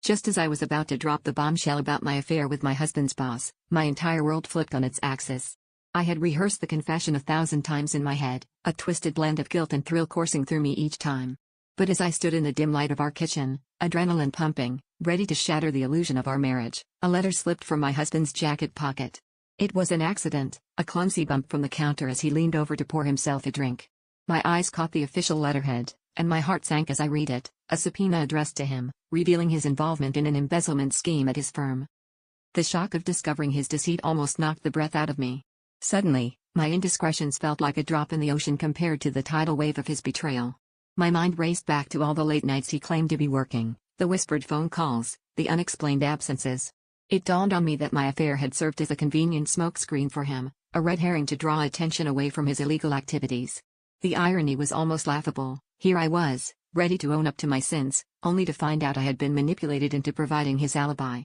Just as I was about to drop the bombshell about my affair with my husband's boss, my entire world flipped on its axis. I had rehearsed the confession 1,000 times in my head, a twisted blend of guilt and thrill coursing through me each time. But as I stood in the dim light of our kitchen, adrenaline pumping, ready to shatter the illusion of our marriage, a letter slipped from my husband's jacket pocket. It was an accident, a clumsy bump from the counter as he leaned over to pour himself a drink. My eyes caught the official letterhead, and my heart sank as I read it, a subpoena addressed to him, revealing his involvement in an embezzlement scheme at his firm. The shock of discovering his deceit almost knocked the breath out of me. Suddenly, my indiscretions felt like a drop in the ocean compared to the tidal wave of his betrayal. My mind raced back to all the late nights he claimed to be working, the whispered phone calls, the unexplained absences. It dawned on me that my affair had served as a convenient smokescreen for him, a red herring to draw attention away from his illegal activities. The irony was almost laughable. Here I was, ready to own up to my sins, only to find out I had been manipulated into providing his alibi.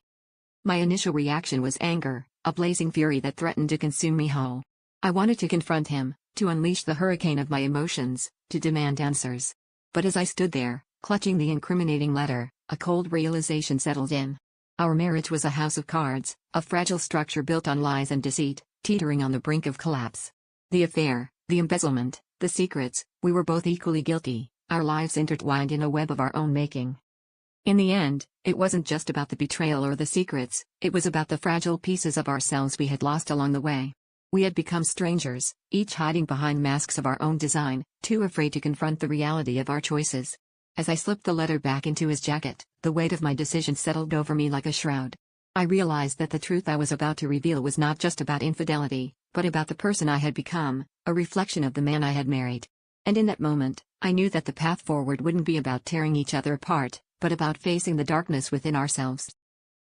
My initial reaction was anger, a blazing fury that threatened to consume me whole. I wanted to confront him, to unleash the hurricane of my emotions, to demand answers. But as I stood there, clutching the incriminating letter, a cold realization settled in. Our marriage was a house of cards, a fragile structure built on lies and deceit, teetering on the brink of collapse. The affair, the embezzlement, the secrets, we were both equally guilty, our lives intertwined in a web of our own making. In the end, it wasn't just about the betrayal or the secrets, it was about the fragile pieces of ourselves we had lost along the way. We had become strangers, each hiding behind masks of our own design, too afraid to confront the reality of our choices. As I slipped the letter back into his jacket, the weight of my decision settled over me like a shroud. I realized that the truth I was about to reveal was not just about infidelity, but about the person I had become, a reflection of the man I had married. And in that moment, I knew that the path forward wouldn't be about tearing each other apart, but about facing the darkness within ourselves.